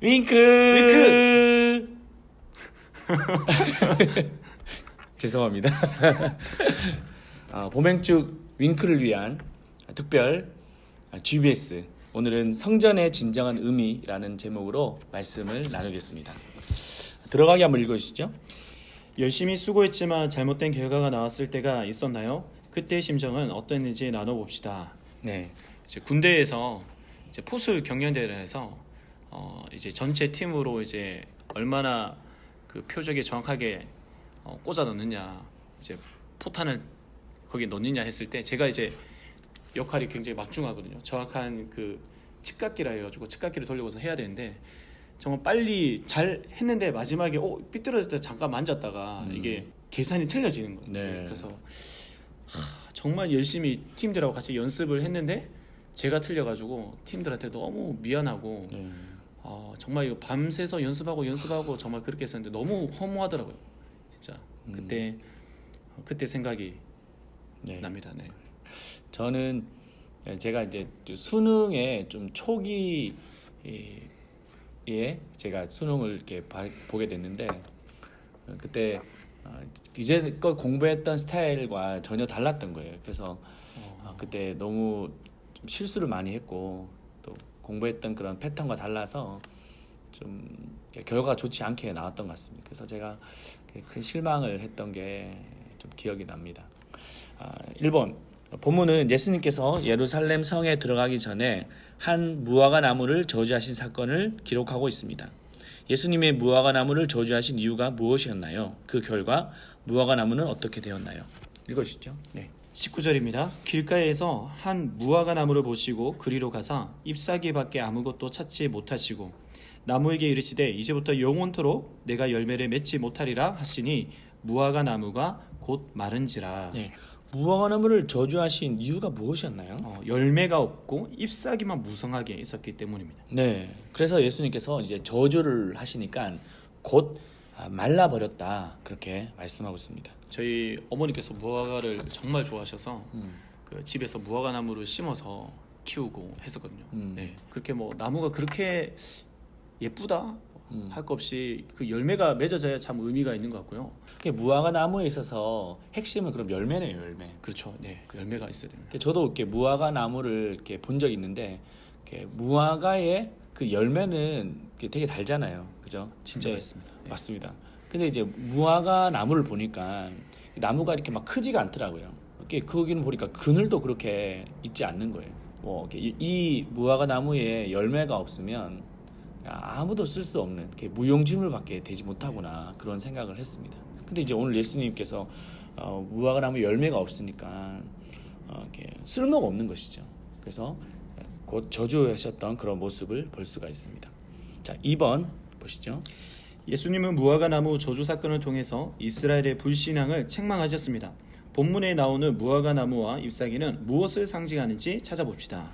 윙크. 죄송합니다. 봄행축 윙크를 위한 특별 GBS, 오늘은 성전의 진정한 의미라는 제목으로 말씀을 나누겠습니다. 들어가기 한번 읽어주시죠. 열심히 수고했지만 잘못된 결과가 나왔을 때가 있었나요? 그때의 심정은 어땠는지 나눠봅시다. 네, 이제 군대에서 이제 포술 경연대회를 해서 이제 전체 팀으로 이제 얼마나 그 표적에 정확하게 꽂아 넣느냐, 이제 포탄을 거기에 넣느냐 했을 때 제가 이제 역할이 굉장히 막중하거든요. 정확한 그 측각기라 해가지고 측각기를 돌리고서 해야 되는데 정말 빨리 잘 했는데 마지막에 삐뚤어졌다 잠깐 만졌다가 이게 계산이 틀려지는 거예요. 네. 그래서 정말 열심히 팀들하고 같이 연습을 했는데 제가 틀려가지고 팀들한테 너무 미안하고 정말 이거 밤새서 연습하고 정말 그렇게 했었는데 너무 허무하더라고요. 진짜 그때 생각이 납니다. 네. 저는 제가 이제 수능에 좀 초기에 제가 수능을 이렇게 보게 됐는데 그때 이제껏 공부했던 스타일과 전혀 달랐던 거예요. 그래서 그때 너무 좀 실수를 많이 했고 또 공부했던 그런 패턴과 달라서 좀 결과가 좋지 않게 나왔던 것 같습니다. 그래서 제가 큰 실망을 했던 게 좀 기억이 납니다. 1번 본문은 예수님께서 예루살렘 성에 들어가기 전에 한 무화과 나무를 저주하신 사건을 기록하고 있습니다. 예수님의 무화과 나무를 저주하신 이유가 무엇이었나요? 그 결과 무화과 나무는 어떻게 되었나요? 읽어주시죠. 네. 19절입니다. 길가에서 한 무화과 나무를 보시고 그리로 가사 잎사귀밖에 아무것도 찾지 못하시고 나무에게 이르시되 이제부터 영원토록 내가 열매를 맺지 못하리라 하시니 무화과 나무가 곧 마른지라. 네. 무화과 나무를 저주하신 이유가 무엇이었나요? 열매가 없고 잎사귀만 무성하게 있었기 때문입니다. 네. 그래서 예수님께서 이제 저주를 하시니까 곧 말라버렸다, 그렇게 말씀하고 있습니다. 저희 어머니께서 무화과를 정말 좋아하셔서 그 집에서 무화과 나무를 심어서 키우고 했었거든요. 네. 그렇게 뭐 나무가 그렇게 예쁘다 할 것 없이 그 열매가 맺어져야 참 의미가 있는 것 같고요. 무화과 나무에 있어서 핵심은 그럼 열매네요, 열매. 그렇죠. 네, 열매가 있어야 됩니다. 저도 이렇게 무화과 나무를 이렇게 본 적이 있는데 무화과의 그 열매는 되게 달잖아요, 그죠? 진짜 맛있습니다. 네. 맞습니다. 근데 이제 무화과 나무를 보니까 나무가 이렇게 막 크지가 않더라고요. 이렇게 거기는 보니까 그늘도 그렇게 있지 않는 거예요. 뭐 이 무화과 나무에 열매가 없으면 아무도 쓸 수 없는 무용지물밖에 되지 못하구나, 그런 생각을 했습니다. 근데 이제 오늘 예수님께서 무화과 나무 열매가 없으니까 이렇게 쓸모가 없는 것이죠. 그래서 곧 저주하셨던 그런 모습을 볼 수가 있습니다. 자, 2번 보시죠. 예수님은 무화과 나무 저주 사건을 통해서 이스라엘의 불신앙을 책망하셨습니다. 본문에 나오는 무화과 나무와 잎사귀는 무엇을 상징하는지 찾아봅시다.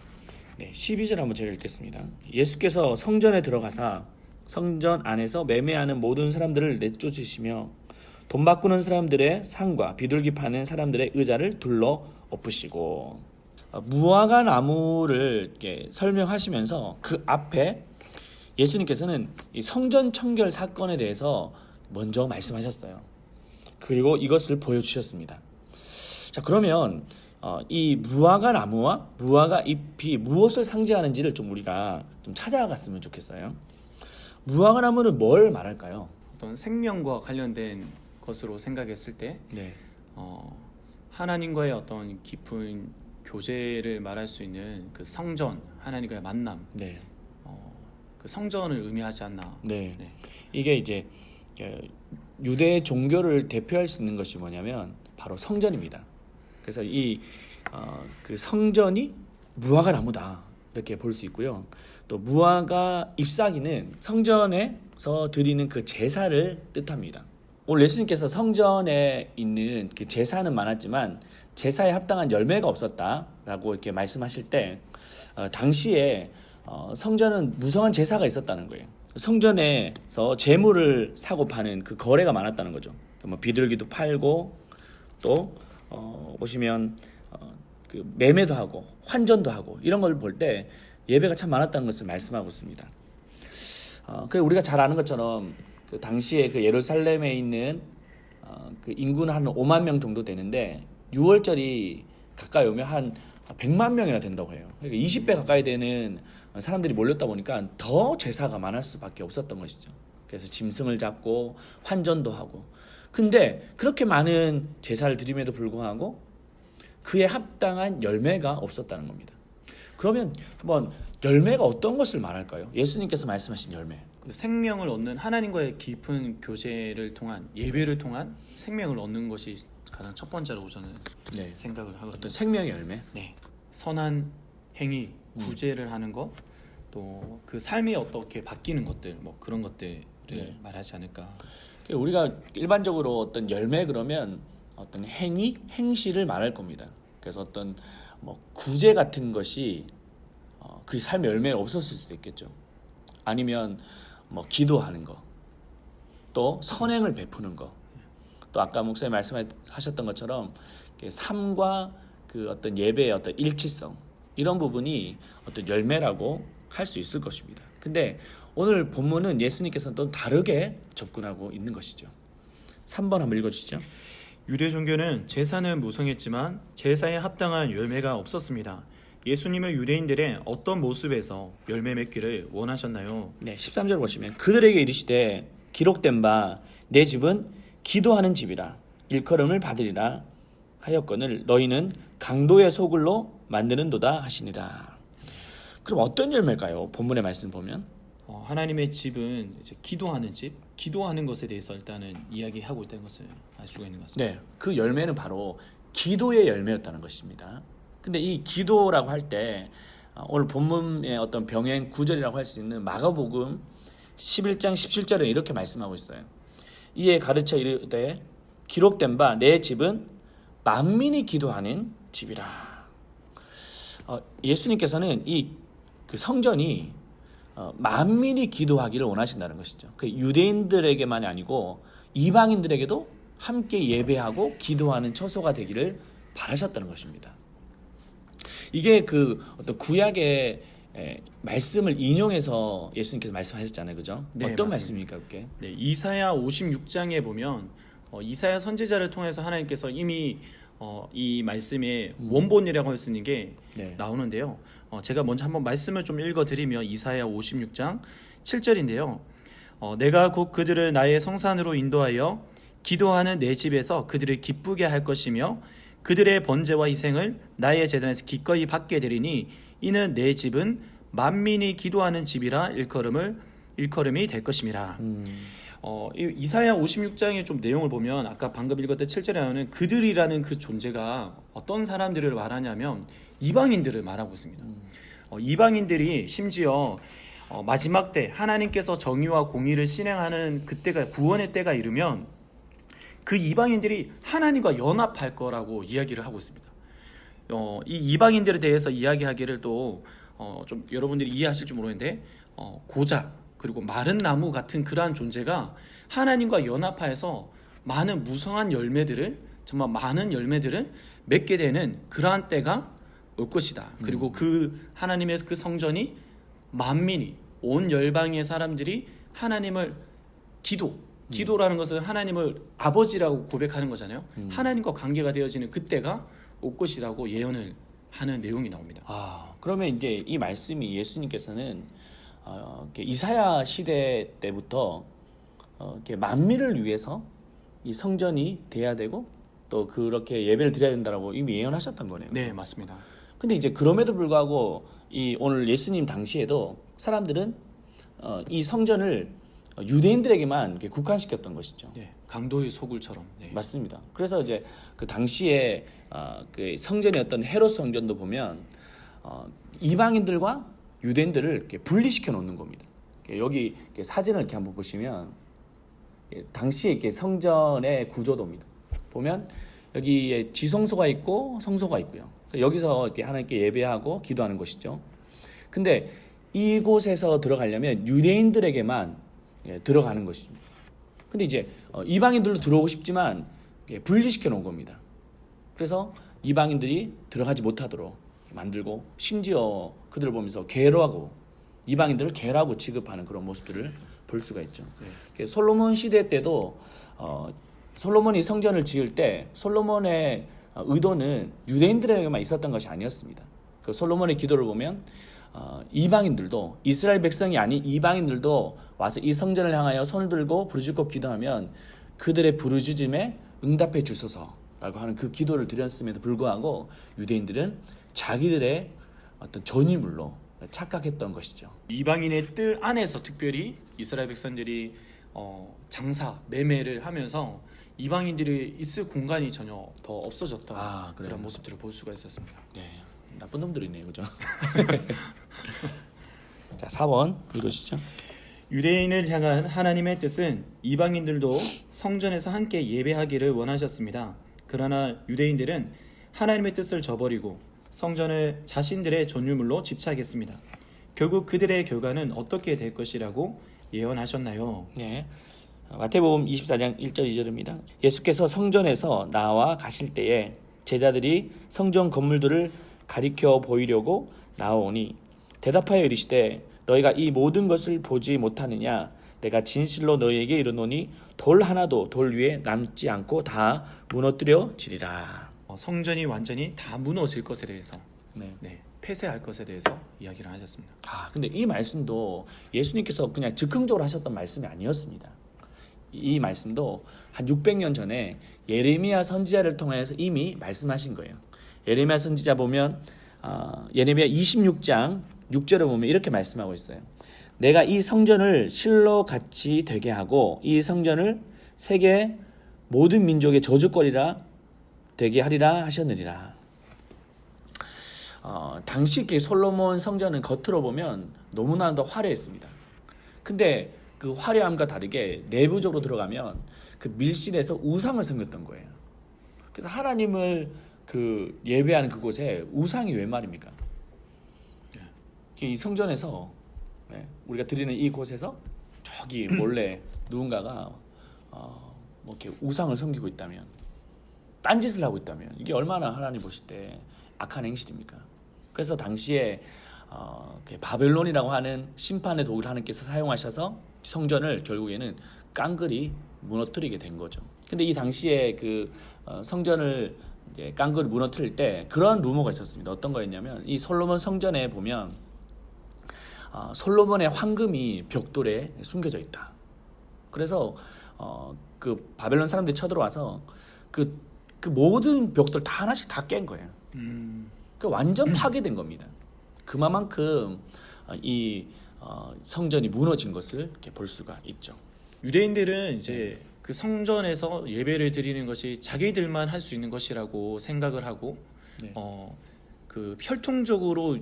네, 12절 한번 제가 읽겠습니다. 예수께서 성전에 들어가사 성전 안에서 매매하는 모든 사람들을 내쫓으시며 돈 바꾸는 사람들의 상과 비둘기 파는 사람들의 의자를 둘러 엎으시고, 무화과 나무를 이렇게 설명하시면서 그 앞에 예수님께서는 이 성전 청결 사건에 대해서 먼저 말씀하셨어요. 그리고 이것을 보여주셨습니다. 자, 그러면 이 무화과 나무와 무화과 잎이 무엇을 상징하는지를 좀 우리가 좀 찾아갔으면 좋겠어요. 무화과 나무는 뭘 말할까요? 어떤 생명과 관련된 것으로 생각했을 때 하나님과의 어떤 깊은 교제를 말할 수 있는 그 성전, 하나님과의 만남, 네. 그 성전을 의미하지 않나. 네. 이게 이제 유대 종교를 대표할 수 있는 것이 뭐냐면 바로 성전입니다. 그래서 그 성전이 무화과 나무다, 이렇게 볼 수 있고요. 또 무화과 잎사귀는 성전에서 드리는 그 제사를 뜻합니다. 오늘 예수님께서 성전에 있는 그 제사는 많았지만 제사에 합당한 열매가 없었다라고 이렇게 말씀하실 때 당시에 성전은 무성한 제사가 있었다는 거예요. 성전에서 재물을 사고 파는 그 거래가 많았다는 거죠. 뭐 비둘기도 팔고 또 보시면 그 매매도 하고 환전도 하고 이런 걸 볼 때 예배가 참 많았다는 것을 말씀하고 있습니다. 그 우리가 잘 아는 것처럼 그 당시에 그 예루살렘에 있는 그 인구는 한 5만 명 정도 되는데 6월절이 가까이 오면 한 100만 명이나 된다고 해요. 그러니까 20배 가까이 되는 사람들이 몰렸다 보니까 더 제사가 많을 수밖에 없었던 것이죠. 그래서 짐승을 잡고 환전도 하고. 근데 그렇게 많은 제사를 드림에도 불구하고 그에 합당한 열매가 없었다는 겁니다. 그러면 한번 열매가 어떤 것을 말할까요? 예수님께서 말씀하신 열매. 그 생명을 얻는 하나님과의 깊은 교제를 통한 예배를 통한 생명을 얻는 것이 가장 첫 번째라고 저는 네. 생각을 하거든요. 어떤 생명의 열매. 네, 선한 행위, 구제를 하는 것, 또 그 삶이 어떻게 바뀌는 것들, 뭐 그런 것들을 네. 말하지 않을까. 우리가 일반적으로 어떤 열매 그러면 어떤 행위, 행실을 말할 겁니다. 그래서 어떤 뭐 구제 같은 것이 그 삶의 열매가 없었을 수도 있겠죠. 아니면 뭐 기도하는 거, 또 선행을 베푸는 거, 또 아까 목사님 말씀하셨던 것처럼 삶과 그 어떤 예배의 어떤 일치성 이런 부분이 어떤 열매라고 할 수 있을 것입니다. 근데 오늘 본문은 예수님께서는 또 다르게 접근하고 있는 것이죠. 3번 한번 읽어주시죠. 유대 종교는 제사는 무성했지만 제사에 합당한 열매가 없었습니다. 예수님은 유대인들의 어떤 모습에서 열매 맺기를 원하셨나요? 네, 13절 보시면 그들에게 이르시되 기록된 바 내 집은 기도하는 집이라 일컬음을 받으리라 하였거늘 너희는 강도의 소굴로 만드는도다 하시니라. 그럼 어떤 열매일까요? 본문의 말씀 보면 하나님의 집은 이제 기도하는 집, 기도하는 것에 대해서 일단은 이야기하고 있다는 것을 알 수가 있는 것 같습니다. 네, 그 열매는 바로 기도의 열매였다는 것입니다. 근데 이 기도라고 할 때 오늘 본문의 어떤 병행 구절이라고 할 수 있는 마가복음 11장 17절에 이렇게 말씀하고 있어요. 이에 가르쳐 이르되 기록된 바 내 집은 만민이 기도하는 집이라. 예수님께서는 이 그 성전이 만민이 기도하기를 원하신다는 것이죠. 그 유대인들에게만이 아니고 이방인들에게도 함께 예배하고 기도하는 처소가 되기를 바라셨다는 것입니다. 이게 그 어떤 구약의 말씀을 인용해서 예수님께서 말씀하셨잖아요, 그죠? 네, 어떤 맞습니다. 말씀입니까, 그게? 네, 이사야 56장에 보면 이사야 선지자를 통해서 하나님께서 이미 이 말씀의 원본이라고 할 수 있는 게 네. 나오는데요. 제가 먼저 한번 말씀을 좀 읽어드리면 이사야 56장 7절인데요. 내가 곧 그들을 나의 성산으로 인도하여 기도하는 내 집에서 그들을 기쁘게 할 것이며 그들의 번제와 희생을 나의 제단에서 기꺼이 받게 되리니 이는 내 집은 만민이 기도하는 집이라 일컬음이 될 것임이라. 이사야 56장의 좀 내용을 보면 아까 방금 읽었던 7절에 나오는 그들이라는 그 존재가 어떤 사람들을 말하냐면 이방인들을 말하고 있습니다. 이방인들이 심지어 마지막 때 하나님께서 정의와 공의를 실행하는 그때가 구원의 때가 이르면 그 이방인들이 하나님과 연합할 거라고 이야기를 하고 있습니다. 이 이방인들에 대해서 이야기하기를 또 좀 여러분들이 이해하실지 모르겠는데 고자 그리고 마른 나무 같은 그러한 존재가 하나님과 연합하여서 많은 무성한 열매들을 정말 많은 열매들을 맺게 되는 그러한 때가 올 것이다. 그리고 그 하나님의 그 성전이 만민이 온 열방의 사람들이 하나님을 기도라는 것은 하나님을 아버지라고 고백하는 거잖아요. 하나님과 관계가 되어지는 그때가 올 것이라고 예언을 하는 내용이 나옵니다. 그러면 이제 이 말씀이 예수님께서는 이사야 시대 때부터 이렇게 만민을 위해서 이 성전이 돼야 되고 또 그렇게 예배를 드려야 된다라고 이미 예언하셨던 거네요. 네, 맞습니다. 근데 이제 그럼에도 불구하고 이 오늘 예수님 당시에도 사람들은 이 성전을 유대인들에게만 이렇게 국한시켰던 것이죠. 네, 강도의 소굴처럼. 네. 맞습니다. 그래서 이제 그 당시에 그 성전의 어떤 헤롯 성전도 보면 이방인들과 유대인들을 이렇게 분리시켜 놓는 겁니다. 여기 이렇게 사진을 이렇게 한번 보시면 당시에 이렇게 성전의 구조도입니다. 보면 여기에 지성소가 있고 성소가 있고요. 여기서 이렇게 하나님께 예배하고 기도하는 곳이죠. 근데 이곳에서 들어가려면 유대인들에게만 들어가는 것입니다. 근데 이제 이방인들도 들어오고 싶지만 분리시켜 놓은 겁니다. 그래서 이방인들이 들어가지 못하도록 만들고 심지어 그들을 보면서 괴로워하고 이방인들을 개라고 취급하는 그런 모습들을 볼 수가 있죠. 네. 솔로몬 시대 때도 솔로몬이 성전을 지을 때 솔로몬의 의도는 유대인들에게만 있었던 것이 아니었습니다. 그 솔로몬의 기도를 보면 이방인들도, 이스라엘 백성이 아닌 이방인들도 와서 이 성전을 향하여 손을 들고 부르짖고 기도하면 그들의 부르짖음에 응답해 주소서라고 하는 그 기도를 드렸음에도 불구하고 유대인들은 자기들의 어떤 전유물로 착각했던 것이죠. 이방인의 뜰 안에서 특별히 이스라엘 백성들이 장사, 매매를 하면서 이방인들이 있을 공간이 전혀 더 없어졌다. 그래요? 그런 모습들을 볼 수가 있었습니다. 네, 나쁜 놈들이네요, 그죠? 자, 4번 읽으시죠. 유대인을 향한 하나님의 뜻은 이방인들도 성전에서 함께 예배하기를 원하셨습니다. 그러나 유대인들은 하나님의 뜻을 저버리고 성전을 자신들의 전유물로 집착했습니다. 결국 그들의 결과는 어떻게 될 것이라고 예언하셨나요? 네, 마태복음 24장 1절 2절입니다. 예수께서 성전에서 나와 가실 때에 제자들이 성전 건물들을 가리켜 보이려고 나오니 대답하여 이르시되 너희가 이 모든 것을 보지 못하느냐? 내가 진실로 너희에게 이르노니 돌 하나도 돌 위에 남지 않고 다 무너뜨려지리라. 성전이 완전히 다 무너질 것에 대해서 네. 폐쇄할 것에 대해서 이야기를 하셨습니다. 근데 이 말씀도 예수님께서 그냥 즉흥적으로 하셨던 말씀이 아니었습니다. 이 말씀도 한 600년 전에 예레미야 선지자를 통해서 이미 말씀하신 거예요. 예레미야 선지자 보면 예레미야 26장 6절에 보면 이렇게 말씀하고 있어요. 내가 이 성전을 실로 같이 되게 하고 이 성전을 세계 모든 민족의 저주거리라 되게 하리라 하셨느니라. 당시 솔로몬 성전은 겉으로 보면 너무나도 화려했습니다. 근데 그 화려함과 다르게 내부적으로 들어가면 그 밀실에서 우상을 섬겼던 거예요. 그래서 하나님을 예배하는 그곳에 우상이 왜 말입니까? 이 성전에서 우리가 드리는 이 곳에서 저기 몰래 누군가가 뭐 이렇게 우상을 섬기고 있다면, 딴짓을 하고 있다면 이게 얼마나 하나님 보실 때 악한 행실입니까? 그래서 당시에 바벨론이라고 하는 심판의 도구를 하나님께서 사용하셔서 성전을 결국에는 깡그리 무너뜨리게 된 거죠. 근데 이 당시에 성전을 이제 깡그리 무너뜨릴 때 그런 루머가 있었습니다. 어떤 거였냐면 이 솔로몬 성전에 보면 솔로몬의 황금이 벽돌에 숨겨져 있다. 그래서 그 바벨론 사람들이 쳐들어와서 그 모든 벽돌 다 하나씩 다 깬 거예요. 완전 파괴된 겁니다. 그만큼 이 성전이 무너진 것을 이렇게 볼 수가 있죠. 유대인들은 이제 그 성전에서 예배를 드리는 것이 자기들만 할 수 있는 것이라고 생각을 하고 그 혈통적으로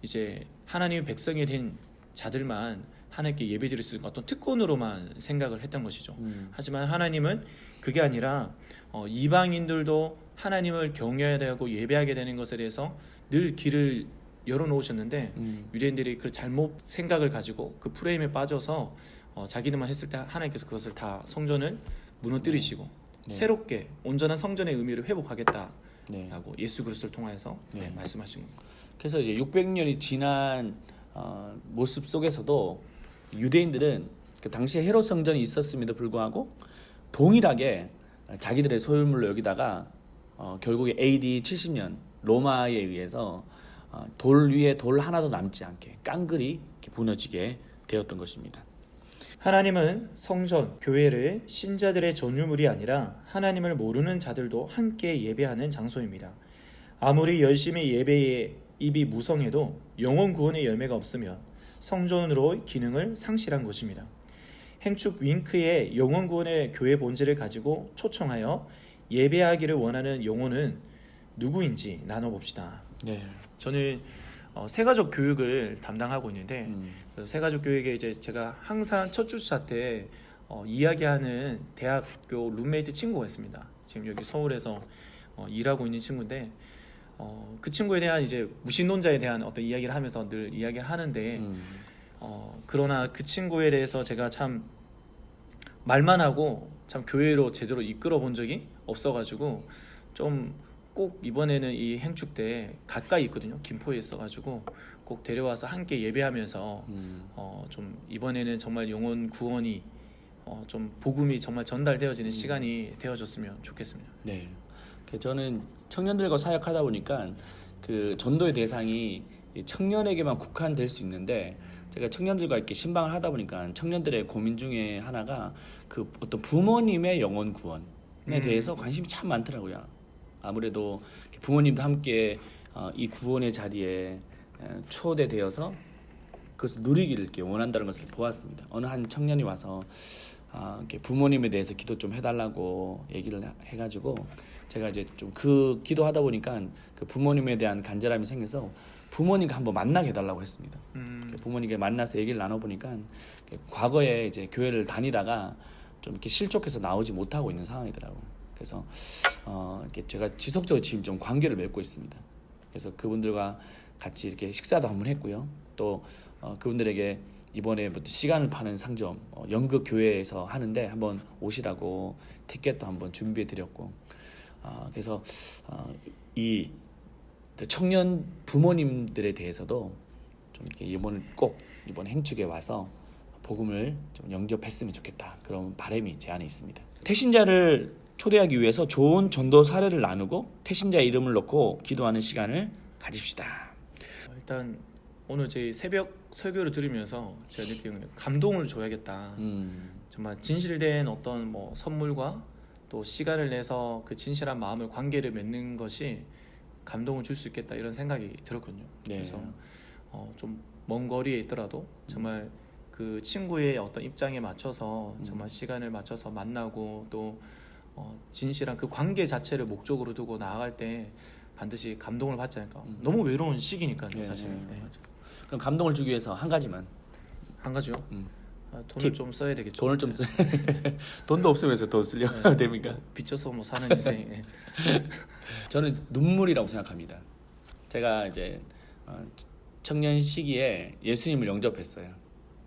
이제 하나님의 백성이 된 자들만 하나님께 예배드릴 수 있는 어떤 특권으로만 생각을 했던 것이죠. 하지만 하나님은 그게 아니라 이방인들도 하나님을 경외해야 되고 예배하게 되는 것에 대해서 늘 길을 열어놓으셨는데 유대인들이 그 잘못 생각을 가지고 그 프레임에 빠져서 자기들만 했을 때 하나님께서 그것을 다 성전을 무너뜨리시고 새롭게 온전한 성전의 의미를 회복하겠다라고 예수 그리스도를 통해서 말씀하신 겁니다. 그래서 이제 600년이 지난 모습 속에서도 유대인들은 그 당시에 헤롯 성전이 있었음에도 불구하고 동일하게 자기들의 소유물로 여기다가 결국에 AD 70년 로마에 의해서 돌 위에 돌 하나도 남지 않게 깡그리 무너지게 되었던 것입니다. 하나님은 성전, 교회를 신자들의 전유물이 아니라 하나님을 모르는 자들도 함께 예배하는 장소입니다. 아무리 열심히 예배에 입이 무성해도 영혼 구원의 열매가 없으면 성전으로 기능을 상실한 것입니다. 행축 윙크의 영혼 구원의 교회 본질을 가지고 초청하여 예배하기를 원하는 영혼은 누구인지 나눠봅시다. 저는 세가족 교육을 담당하고 있는데 그래서 세가족 교육에 이제 제가 항상 첫 주차 때 이야기하는 대학교 룸메이트 친구가 있습니다. 지금 여기 서울에서 일하고 있는 친구인데 그 친구에 대한 이제 무신론자에 대한 어떤 이야기를 하면서 늘 이야기를 하는데 그러나 그 친구에 대해서 제가 참 말만 하고 참 교회로 제대로 이끌어 본 적이 없어가지고 좀 꼭 이번에는 이 행축 때 가까이 있거든요. 김포에 있어가지고 꼭 데려와서 함께 예배하면서 좀 이번에는 정말 영혼 구원이 좀 복음이 정말 전달되어지는 시간이 되어줬으면 좋겠습니다. 네. 저는 청년들과 사역하다 보니까 그 전도의 대상이 이 청년에게만 국한될 수 있는데, 제가 청년들과 이렇게 신방을 하다 보니까 청년들의 고민 중에 하나가 그 어떤 부모님의 영혼 구원에 대해서 관심이 참 많더라고요. 아무래도 부모님도 함께 이 구원의 자리에 초대되어서 그것을 누리기를 이렇게 원한다는 것을 보았습니다. 어느 한 청년이 와서 이렇게 부모님에 대해서 기도 좀 해달라고 얘기를 해가지고 제가 이제 좀 그 기도하다 보니까 그 부모님에 대한 간절함이 생겨서 부모님과 한번 만나게 해달라고 했습니다. 부모님과 만나서 얘기를 나눠보니까 과거에 이제 교회를 다니다가 좀 이렇게 실족해서 나오지 못하고 있는 상황이더라고요. 그래서 이렇게 제가 지속적으로 지금 좀 관계를 맺고 있습니다. 그래서 그분들과 같이 이렇게 식사도 한번 했고요. 또 그분들에게 이번에 시간을 파는 상점 연극 교회에서 하는데 한번 오시라고 티켓도 한번 준비해 드렸고, 그래서 이 청년 부모님들에 대해서도 좀 이렇게 이번 행축에 와서 복음을 좀 영접했으면 좋겠다, 그런 바람이 제 안에 있습니다. 태신자를 초대하기 위해서 좋은 전도 사례를 나누고 태신자의 이름을 넣고 기도하는 시간을 가집시다. 일단 오늘 저희 새벽 설교를 들으면서 제가 느끼는 감동을 줘야겠다. 정말 진실된 어떤 뭐 선물과 또 시간을 내서 그 진실한 마음을 관계를 맺는 것이 감동을 줄 수 있겠다, 이런 생각이 들었거든요. 네. 그래서 좀 먼 거리에 있더라도 정말 그 친구의 어떤 입장에 맞춰서 정말 시간을 맞춰서 만나고 또 진실한 그 관계 자체를 목적으로 두고 나아갈 때 반드시 감동을 받지 않을까. 너무 외로운 시기니까요, 사실. 네. 그럼 감동을 주기 위해서 한 가지만. 한 가지요? 돈을 팁. 좀 써야 되겠죠. 돈을 좀 쓰. 돈도 없으면서 돈 쓰려고 됩니까? 빚져서 뭐 사는 인생. 네. 저는 눈물이라고 생각합니다. 제가 이제 청년 시기에 예수님을 영접했어요.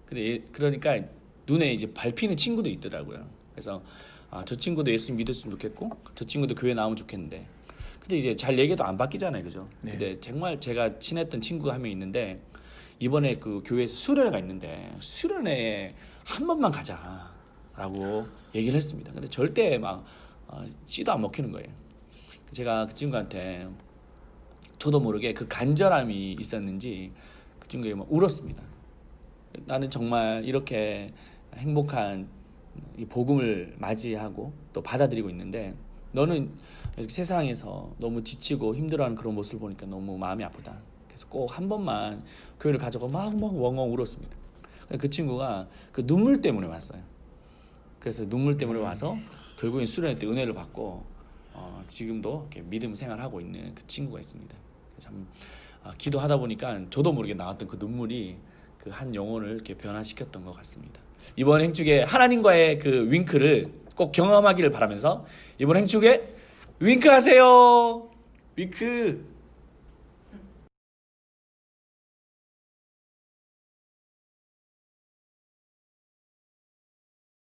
근데 그러니까 눈에 이제 밟히는 친구들이 있더라고요. 그래서 저 친구도 예수님 믿었으면 좋겠고 저 친구도 교회 나오면 좋겠는데, 근데 이제 잘 얘기도 안 바뀌잖아요, 그죠? 네. 근데 정말 제가 친했던 친구가 한 명 있는데 이번에 그 교회에서 수련회가 있는데 수련회에 한 번만 가자라고 얘기를 했습니다. 근데 절대 막 씨도 안 먹히는 거예요. 제가 그 친구한테 저도 모르게 그 간절함이 있었는지 그 친구에게 막 울었습니다. 나는 정말 이렇게 행복한 이 복음을 맞이하고 또 받아들이고 있는데 너는 이렇게 세상에서 너무 지치고 힘들어하는 그런 모습을 보니까 너무 마음이 아프다. 그래서 꼭 한 번만 교회를 가져가 막 웡웡 울었습니다. 그 친구가 그 눈물 때문에 왔어요. 그래서 눈물 때문에 와서 결국엔 수련회 때 은혜를 받고 지금도 이렇게 믿음 생활하고 있는 그 친구가 있습니다. 참 기도하다 보니까 저도 모르게 나왔던 그 눈물이 그 한 영혼을 이렇게 변화시켰던 것 같습니다. 이번 행축에 하나님과의 그 윙크를 꼭 경험하기를 바라면서 이번 행축에 윙크하세요. 윙크.